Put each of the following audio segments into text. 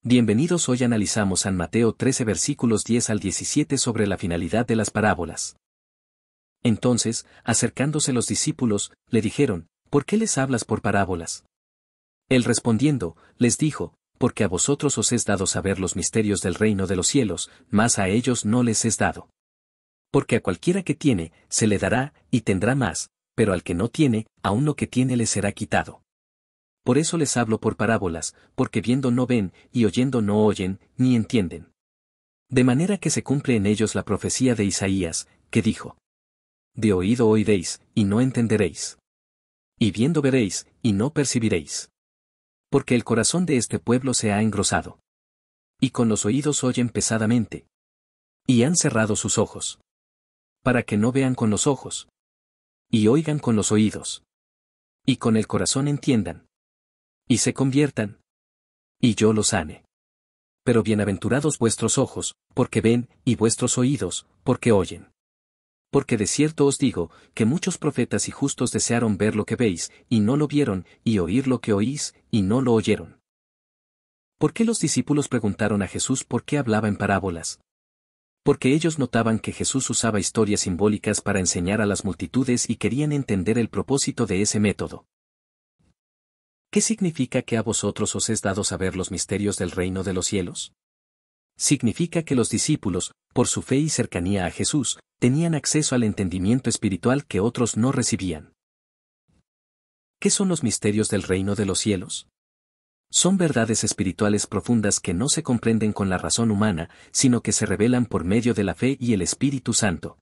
Bienvenidos, hoy analizamos San Mateo 13 versículos 10 al 17 sobre la finalidad de las parábolas. Entonces, acercándose los discípulos, le dijeron, ¿por qué les hablas por parábolas? Él respondiendo, les dijo, porque a vosotros os es dado saber los misterios del reino de los cielos, mas a ellos no les es dado. Porque a cualquiera que tiene, se le dará, y tendrá más, pero al que no tiene, aun lo que tiene le será quitado. Por eso les hablo por parábolas, porque viendo no ven, y oyendo no oyen, ni entienden. De manera que se cumple en ellos la profecía de Isaías, que dijo: de oído oiréis, y no entenderéis. Y viendo veréis, y no percibiréis. Porque el corazón de este pueblo se ha engrosado. Y con los oídos oyen pesadamente. Y han cerrado sus ojos. Para que no vean con los ojos. Y oigan con los oídos. Y con el corazón entiendan. Y se conviertan. Y yo los sane. Pero bienaventurados vuestros ojos, porque ven, y vuestros oídos, porque oyen. Porque de cierto os digo, que muchos profetas y justos desearon ver lo que veis, y no lo vieron, y oír lo que oís, y no lo oyeron. ¿Por qué los discípulos preguntaron a Jesús por qué hablaba en parábolas? Porque ellos notaban que Jesús usaba historias simbólicas para enseñar a las multitudes y querían entender el propósito de ese método. ¿Qué significa que a vosotros os es dado saber los misterios del reino de los cielos? Significa que los discípulos, por su fe y cercanía a Jesús, tenían acceso al entendimiento espiritual que otros no recibían. ¿Qué son los misterios del reino de los cielos? Son verdades espirituales profundas que no se comprenden con la razón humana, sino que se revelan por medio de la fe y el Espíritu Santo.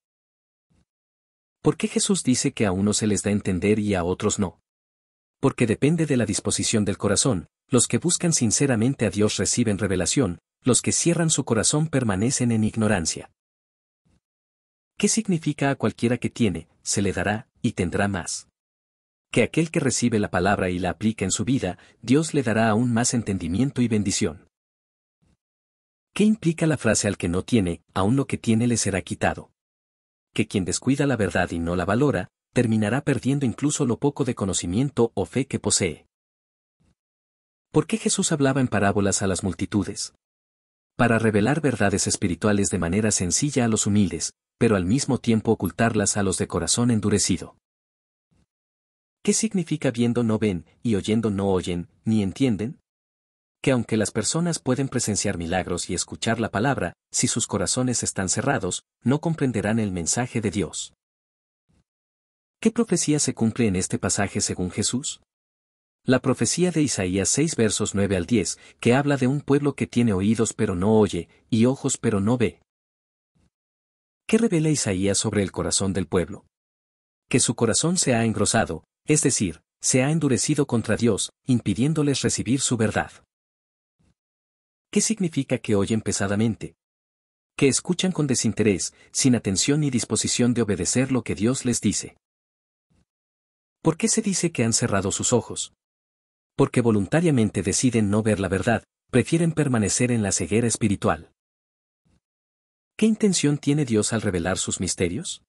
¿Por qué Jesús dice que a unos se les da a entender y a otros no? Porque depende de la disposición del corazón. Los que buscan sinceramente a Dios reciben revelación, los que cierran su corazón permanecen en ignorancia. ¿Qué significa a cualquiera que tiene, se le dará, y tendrá más? Que aquel que recibe la palabra y la aplica en su vida, Dios le dará aún más entendimiento y bendición. ¿Qué implica la frase al que no tiene, aún lo que tiene le será quitado? Que quien descuida la verdad y no la valora, terminará perdiendo incluso lo poco de conocimiento o fe que posee. ¿Por qué Jesús hablaba en parábolas a las multitudes? Para revelar verdades espirituales de manera sencilla a los humildes, pero al mismo tiempo ocultarlas a los de corazón endurecido. ¿Qué significa viendo no ven, y oyendo no oyen, ni entienden? Que aunque las personas pueden presenciar milagros y escuchar la palabra, si sus corazones están cerrados, no comprenderán el mensaje de Dios. ¿Qué profecía se cumple en este pasaje según Jesús? La profecía de Isaías 6 versos 9 al 10, que habla de un pueblo que tiene oídos pero no oye, y ojos pero no ve. ¿Qué revela Isaías sobre el corazón del pueblo? Que su corazón se ha engrosado, es decir, se ha endurecido contra Dios, impidiéndoles recibir su verdad. ¿Qué significa que oyen pesadamente? Que escuchan con desinterés, sin atención ni disposición de obedecer lo que Dios les dice. ¿Por qué se dice que han cerrado sus ojos? Porque voluntariamente deciden no ver la verdad, prefieren permanecer en la ceguera espiritual. ¿Qué intención tiene Dios al revelar sus misterios?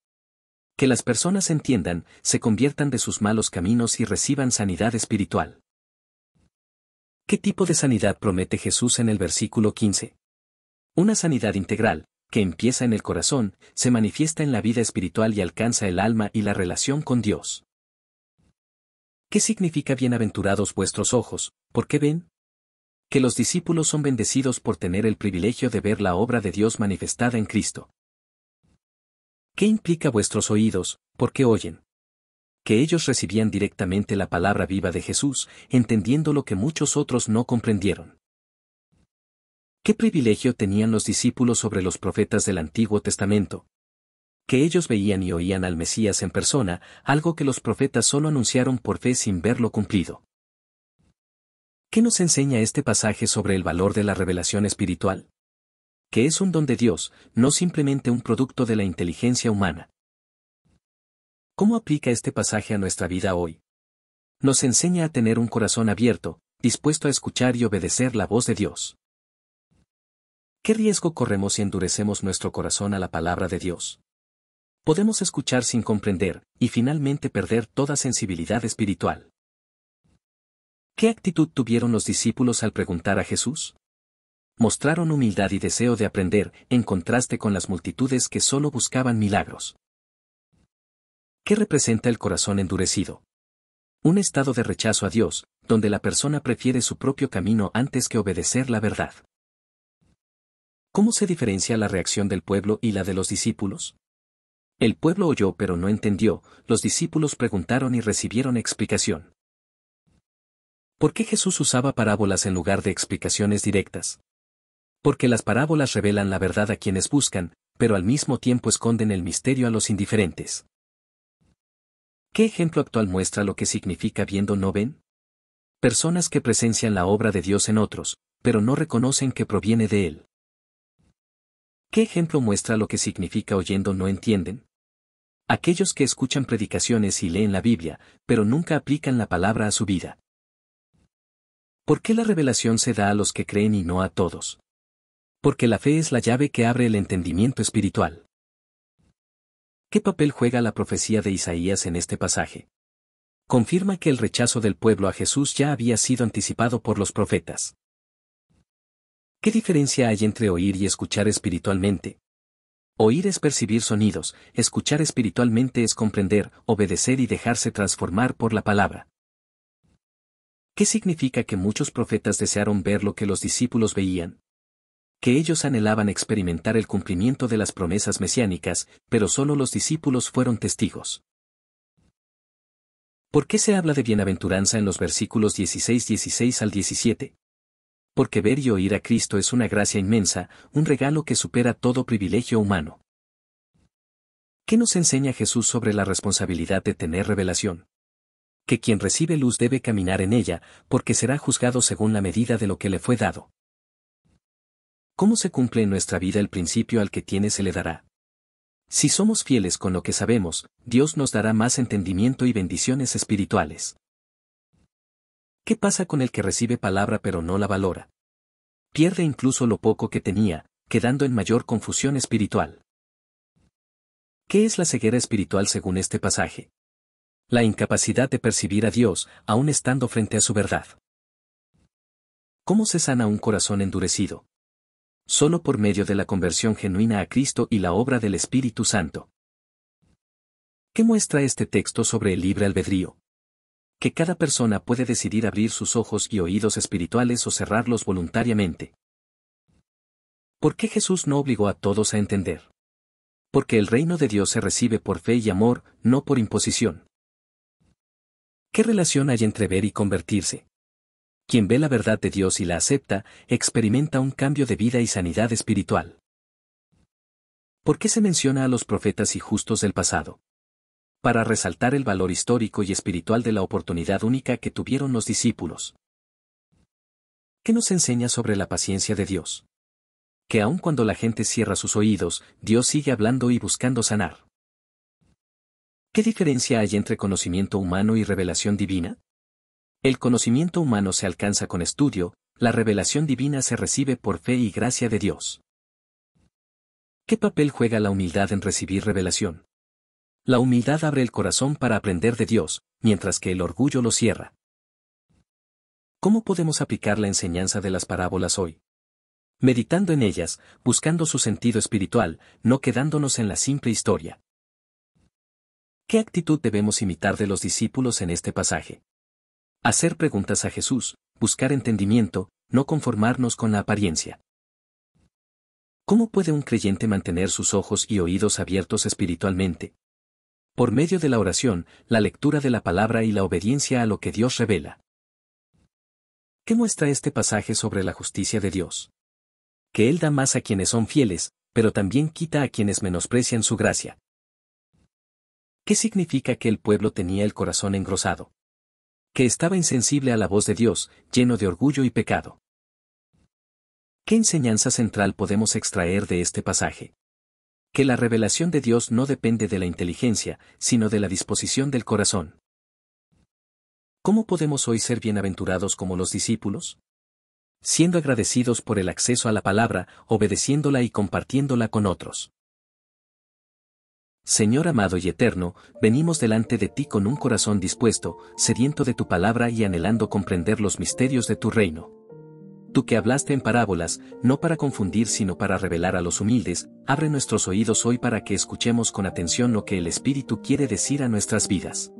Que las personas entiendan, se conviertan de sus malos caminos y reciban sanidad espiritual. ¿Qué tipo de sanidad promete Jesús en el versículo 15? Una sanidad integral, que empieza en el corazón, se manifiesta en la vida espiritual y alcanza el alma y la relación con Dios. ¿Qué significa bienaventurados vuestros ojos, por qué ven? Que los discípulos son bendecidos por tener el privilegio de ver la obra de Dios manifestada en Cristo. ¿Qué implica vuestros oídos, por qué oyen? Que ellos recibían directamente la palabra viva de Jesús, entendiendo lo que muchos otros no comprendieron. ¿Qué privilegio tenían los discípulos sobre los profetas del Antiguo Testamento? Que ellos veían y oían al Mesías en persona, algo que los profetas solo anunciaron por fe sin verlo cumplido. ¿Qué nos enseña este pasaje sobre el valor de la revelación espiritual? Que es un don de Dios, no simplemente un producto de la inteligencia humana. ¿Cómo aplica este pasaje a nuestra vida hoy? Nos enseña a tener un corazón abierto, dispuesto a escuchar y obedecer la voz de Dios. ¿Qué riesgo corremos si endurecemos nuestro corazón a la palabra de Dios? Podemos escuchar sin comprender, y finalmente perder toda sensibilidad espiritual. ¿Qué actitud tuvieron los discípulos al preguntar a Jesús? Mostraron humildad y deseo de aprender, en contraste con las multitudes que solo buscaban milagros. ¿Qué representa el corazón endurecido? Un estado de rechazo a Dios, donde la persona prefiere su propio camino antes que obedecer la verdad. ¿Cómo se diferencia la reacción del pueblo y la de los discípulos? El pueblo oyó pero no entendió, los discípulos preguntaron y recibieron explicación. ¿Por qué Jesús usaba parábolas en lugar de explicaciones directas? Porque las parábolas revelan la verdad a quienes buscan, pero al mismo tiempo esconden el misterio a los indiferentes. ¿Qué ejemplo actual muestra lo que significa viendo no ven? Personas que presencian la obra de Dios en otros, pero no reconocen que proviene de Él. ¿Qué ejemplo muestra lo que significa oyendo no entienden? Aquellos que escuchan predicaciones y leen la Biblia, pero nunca aplican la palabra a su vida. ¿Por qué la revelación se da a los que creen y no a todos? Porque la fe es la llave que abre el entendimiento espiritual. ¿Qué papel juega la profecía de Isaías en este pasaje? Confirma que el rechazo del pueblo a Jesús ya había sido anticipado por los profetas. ¿Qué diferencia hay entre oír y escuchar espiritualmente? Oír es percibir sonidos, escuchar espiritualmente es comprender, obedecer y dejarse transformar por la palabra. ¿Qué significa que muchos profetas desearon ver lo que los discípulos veían? Que ellos anhelaban experimentar el cumplimiento de las promesas mesiánicas, pero solo los discípulos fueron testigos. ¿Por qué se habla de bienaventuranza en los versículos 16 al 17? Porque ver y oír a Cristo es una gracia inmensa, un regalo que supera todo privilegio humano. ¿Qué nos enseña Jesús sobre la responsabilidad de tener revelación? Que quien recibe luz debe caminar en ella, porque será juzgado según la medida de lo que le fue dado. ¿Cómo se cumple en nuestra vida el principio al que tiene se le dará? Si somos fieles con lo que sabemos, Dios nos dará más entendimiento y bendiciones espirituales. ¿Qué pasa con el que recibe palabra pero no la valora? Pierde incluso lo poco que tenía, quedando en mayor confusión espiritual. ¿Qué es la ceguera espiritual según este pasaje? La incapacidad de percibir a Dios, aun estando frente a su verdad. ¿Cómo se sana un corazón endurecido? Solo por medio de la conversión genuina a Cristo y la obra del Espíritu Santo. ¿Qué muestra este texto sobre el libre albedrío? Que cada persona puede decidir abrir sus ojos y oídos espirituales o cerrarlos voluntariamente. ¿Por qué Jesús no obligó a todos a entender? Porque el reino de Dios se recibe por fe y amor, no por imposición. ¿Qué relación hay entre ver y convertirse? Quien ve la verdad de Dios y la acepta, experimenta un cambio de vida y sanidad espiritual. ¿Por qué se menciona a los profetas y justos del pasado? Para resaltar el valor histórico y espiritual de la oportunidad única que tuvieron los discípulos. ¿Qué nos enseña sobre la paciencia de Dios? Que aun cuando la gente cierra sus oídos, Dios sigue hablando y buscando sanar. ¿Qué diferencia hay entre conocimiento humano y revelación divina? El conocimiento humano se alcanza con estudio, la revelación divina se recibe por fe y gracia de Dios. ¿Qué papel juega la humildad en recibir revelación? La humildad abre el corazón para aprender de Dios, mientras que el orgullo lo cierra. ¿Cómo podemos aplicar la enseñanza de las parábolas hoy? Meditando en ellas, buscando su sentido espiritual, no quedándonos en la simple historia. ¿Qué actitud debemos imitar de los discípulos en este pasaje? Hacer preguntas a Jesús, buscar entendimiento, no conformarnos con la apariencia. ¿Cómo puede un creyente mantener sus ojos y oídos abiertos espiritualmente? Por medio de la oración, la lectura de la palabra y la obediencia a lo que Dios revela. ¿Qué muestra este pasaje sobre la justicia de Dios? Que Él da más a quienes son fieles, pero también quita a quienes menosprecian su gracia. ¿Qué significa que el pueblo tenía el corazón engrosado? Que estaba insensible a la voz de Dios, lleno de orgullo y pecado. ¿Qué enseñanza central podemos extraer de este pasaje? Que la revelación de Dios no depende de la inteligencia, sino de la disposición del corazón. ¿Cómo podemos hoy ser bienaventurados como los discípulos? Siendo agradecidos por el acceso a la palabra, obedeciéndola y compartiéndola con otros. Señor amado y eterno, venimos delante de ti con un corazón dispuesto, sediento de tu palabra y anhelando comprender los misterios de tu reino. Tú que hablaste en parábolas, no para confundir sino para revelar a los humildes, abre nuestros oídos hoy para que escuchemos con atención lo que el Espíritu quiere decir a nuestras vidas.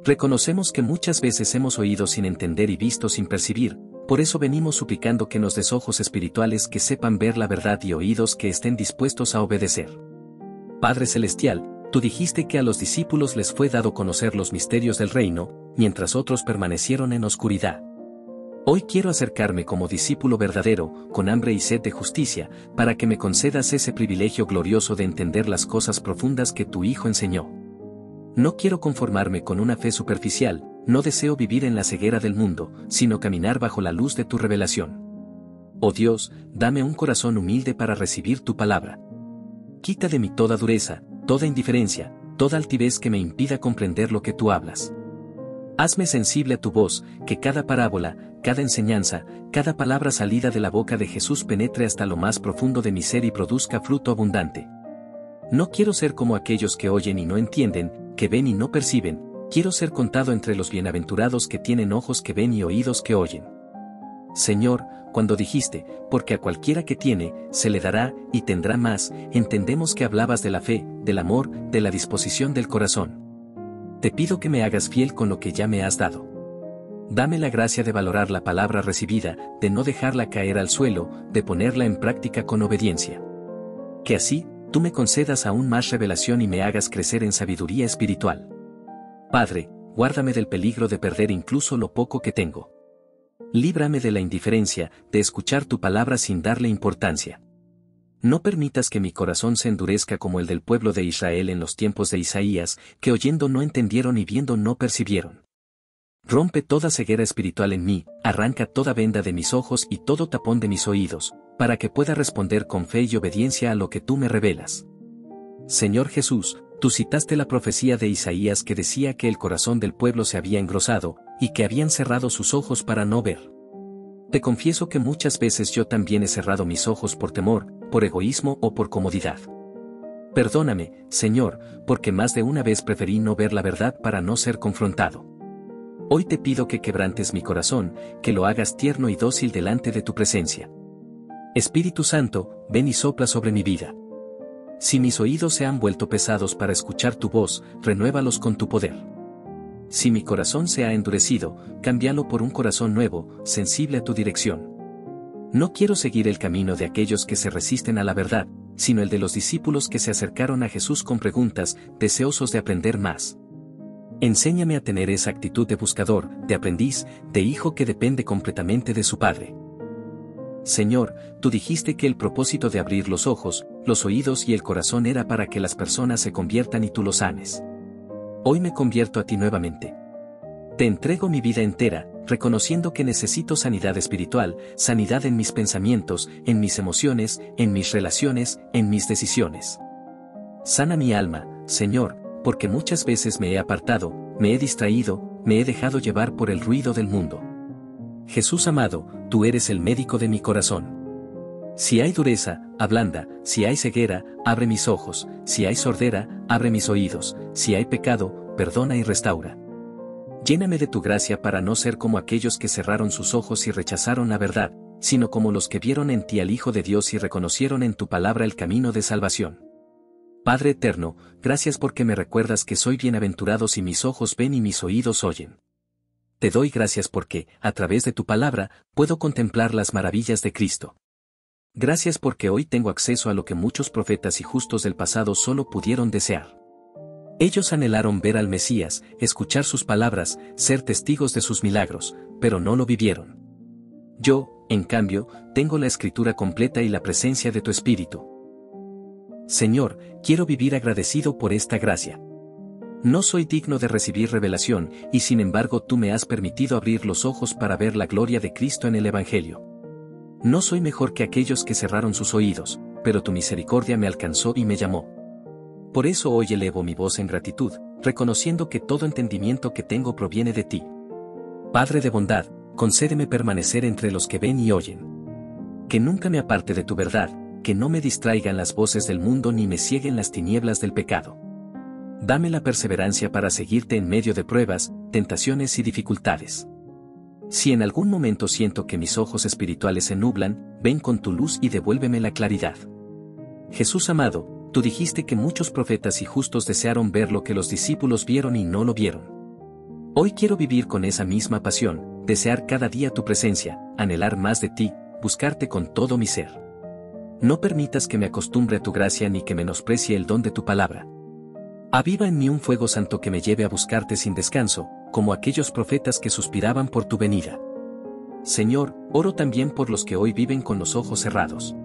Reconocemos que muchas veces hemos oído sin entender y visto sin percibir, por eso venimos suplicando que nos des ojos espirituales que sepan ver la verdad y oídos que estén dispuestos a obedecer. Padre Celestial, tú dijiste que a los discípulos les fue dado conocer los misterios del reino, mientras otros permanecieron en oscuridad. Hoy quiero acercarme como discípulo verdadero, con hambre y sed de justicia, para que me concedas ese privilegio glorioso de entender las cosas profundas que tu Hijo enseñó. No quiero conformarme con una fe superficial, no deseo vivir en la ceguera del mundo, sino caminar bajo la luz de tu revelación. Oh Dios, dame un corazón humilde para recibir tu palabra. Quita de mí toda dureza, toda indiferencia, toda altivez que me impida comprender lo que tú hablas. Hazme sensible a tu voz, que cada parábola, cada enseñanza, cada palabra salida de la boca de Jesús penetre hasta lo más profundo de mi ser y produzca fruto abundante. No quiero ser como aquellos que oyen y no entienden, que ven y no perciben, quiero ser contado entre los bienaventurados que tienen ojos que ven y oídos que oyen. Señor, cuando dijiste, porque a cualquiera que tiene, se le dará y tendrá más, entendemos que hablabas de la fe, del amor, de la disposición del corazón. Te pido que me hagas fiel con lo que ya me has dado. Dame la gracia de valorar la palabra recibida, de no dejarla caer al suelo, de ponerla en práctica con obediencia. Que así, tú me concedas aún más revelación y me hagas crecer en sabiduría espiritual. Padre, guárdame del peligro de perder incluso lo poco que tengo. Líbrame de la indiferencia, de escuchar tu palabra sin darle importancia. No permitas que mi corazón se endurezca como el del pueblo de Israel en los tiempos de Isaías, que oyendo no entendieron y viendo no percibieron. Rompe toda ceguera espiritual en mí, arranca toda venda de mis ojos y todo tapón de mis oídos, para que pueda responder con fe y obediencia a lo que tú me revelas. Señor Jesús, tú citaste la profecía de Isaías que decía que el corazón del pueblo se había engrosado, y que habían cerrado sus ojos para no ver. Te confieso que muchas veces yo también he cerrado mis ojos por temor, por egoísmo o por comodidad. Perdóname, Señor, porque más de una vez preferí no ver la verdad para no ser confrontado. Hoy te pido que quebrantes mi corazón, que lo hagas tierno y dócil delante de tu presencia. Espíritu Santo, ven y sopla sobre mi vida. Si mis oídos se han vuelto pesados para escuchar tu voz, renuévalos con tu poder. Si mi corazón se ha endurecido, cámbialo por un corazón nuevo, sensible a tu dirección. No quiero seguir el camino de aquellos que se resisten a la verdad, sino el de los discípulos que se acercaron a Jesús con preguntas, deseosos de aprender más. Enséñame a tener esa actitud de buscador, de aprendiz, de hijo que depende completamente de su Padre. Señor, tú dijiste que el propósito de abrir los ojos, los oídos y el corazón era para que las personas se conviertan y tú los sanes. Hoy me convierto a ti nuevamente. Te entrego mi vida entera, reconociendo que necesito sanidad espiritual, sanidad en mis pensamientos, en mis emociones, en mis relaciones, en mis decisiones. Sana mi alma, Señor, porque muchas veces me he apartado, me he distraído, me he dejado llevar por el ruido del mundo. Jesús amado, tú eres el médico de mi corazón. Si hay dureza, ablanda, si hay ceguera, abre mis ojos, si hay sordera, abre mis oídos, si hay pecado, perdona y restaura. Lléname de tu gracia para no ser como aquellos que cerraron sus ojos y rechazaron la verdad, sino como los que vieron en ti al Hijo de Dios y reconocieron en tu palabra el camino de salvación. Padre eterno, gracias porque me recuerdas que soy bienaventurado si mis ojos ven y mis oídos oyen. Te doy gracias porque, a través de tu palabra, puedo contemplar las maravillas de Cristo. Gracias porque hoy tengo acceso a lo que muchos profetas y justos del pasado solo pudieron desear. Ellos anhelaron ver al Mesías, escuchar sus palabras, ser testigos de sus milagros, pero no lo vivieron. Yo, en cambio, tengo la Escritura completa y la presencia de tu Espíritu. Señor, quiero vivir agradecido por esta gracia. No soy digno de recibir revelación, y sin embargo tú me has permitido abrir los ojos para ver la gloria de Cristo en el Evangelio. No soy mejor que aquellos que cerraron sus oídos, pero tu misericordia me alcanzó y me llamó. Por eso hoy elevo mi voz en gratitud, reconociendo que todo entendimiento que tengo proviene de ti. Padre de bondad, concédeme permanecer entre los que ven y oyen. Que nunca me aparte de tu verdad, que no me distraigan las voces del mundo ni me cieguen las tinieblas del pecado. Dame la perseverancia para seguirte en medio de pruebas, tentaciones y dificultades. Si en algún momento siento que mis ojos espirituales se nublan, ven con tu luz y devuélveme la claridad. Jesús amado, tú dijiste que muchos profetas y justos desearon ver lo que los discípulos vieron y no lo vieron. Hoy quiero vivir con esa misma pasión, desear cada día tu presencia, anhelar más de ti, buscarte con todo mi ser. No permitas que me acostumbre a tu gracia ni que menosprecie el don de tu palabra. Aviva en mí un fuego santo que me lleve a buscarte sin descanso, como aquellos profetas que suspiraban por tu venida. Señor, oro también por los que hoy viven con los ojos cerrados.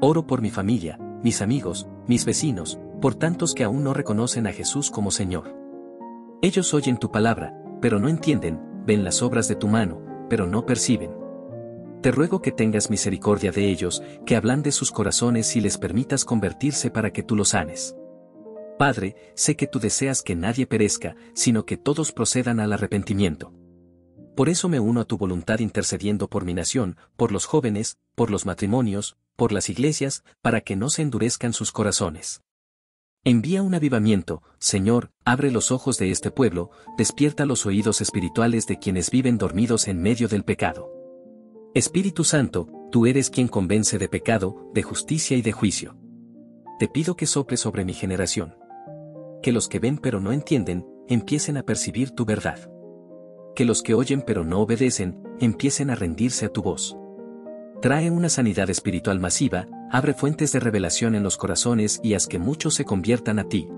Oro por mi familia, mis amigos, mis vecinos, por tantos que aún no reconocen a Jesús como Señor. Ellos oyen tu palabra, pero no entienden, ven las obras de tu mano, pero no perciben. Te ruego que tengas misericordia de ellos, que ablandes sus corazones y les permitas convertirse para que tú los sanes. Padre, sé que tú deseas que nadie perezca, sino que todos procedan al arrepentimiento. Por eso me uno a tu voluntad intercediendo por mi nación, por los jóvenes, por los matrimonios, por las iglesias, para que no se endurezcan sus corazones. Envía un avivamiento, Señor, abre los ojos de este pueblo, despierta los oídos espirituales de quienes viven dormidos en medio del pecado. Espíritu Santo, tú eres quien convence de pecado, de justicia y de juicio. Te pido que soples sobre mi generación. Que los que ven pero no entienden, empiecen a percibir tu verdad. Que los que oyen pero no obedecen, empiecen a rendirse a tu voz. Trae una sanidad espiritual masiva, abre fuentes de revelación en los corazones y haz que muchos se conviertan a ti.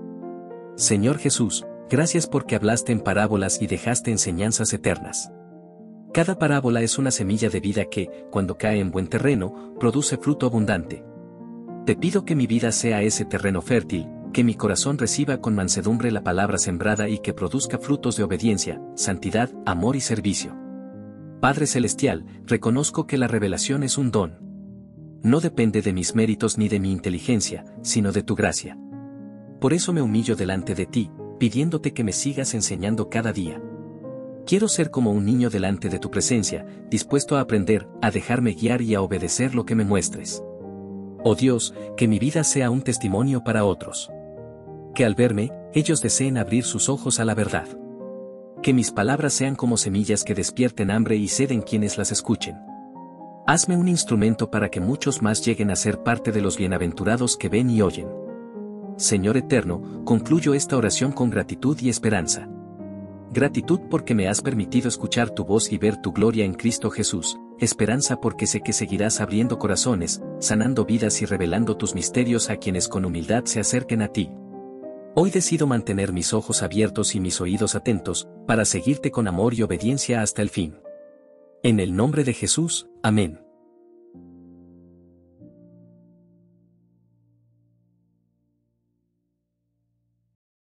Señor Jesús, gracias porque hablaste en parábolas y dejaste enseñanzas eternas. Cada parábola es una semilla de vida que, cuando cae en buen terreno, produce fruto abundante. Te pido que mi vida sea ese terreno fértil, que mi corazón reciba con mansedumbre la palabra sembrada y que produzca frutos de obediencia, santidad, amor y servicio. Padre Celestial, reconozco que la revelación es un don. No depende de mis méritos ni de mi inteligencia, sino de tu gracia. Por eso me humillo delante de ti, pidiéndote que me sigas enseñando cada día. Quiero ser como un niño delante de tu presencia, dispuesto a aprender, a dejarme guiar y a obedecer lo que me muestres. Oh Dios, que mi vida sea un testimonio para otros. Que al verme, ellos deseen abrir sus ojos a la verdad. Que mis palabras sean como semillas que despierten hambre y sed en quienes las escuchen. Hazme un instrumento para que muchos más lleguen a ser parte de los bienaventurados que ven y oyen. Señor eterno, concluyo esta oración con gratitud y esperanza. Gratitud porque me has permitido escuchar tu voz y ver tu gloria en Cristo Jesús. Esperanza porque sé que seguirás abriendo corazones, sanando vidas y revelando tus misterios a quienes con humildad se acerquen a ti. Hoy decido mantener mis ojos abiertos y mis oídos atentos, para seguirte con amor y obediencia hasta el fin. En el nombre de Jesús, amén.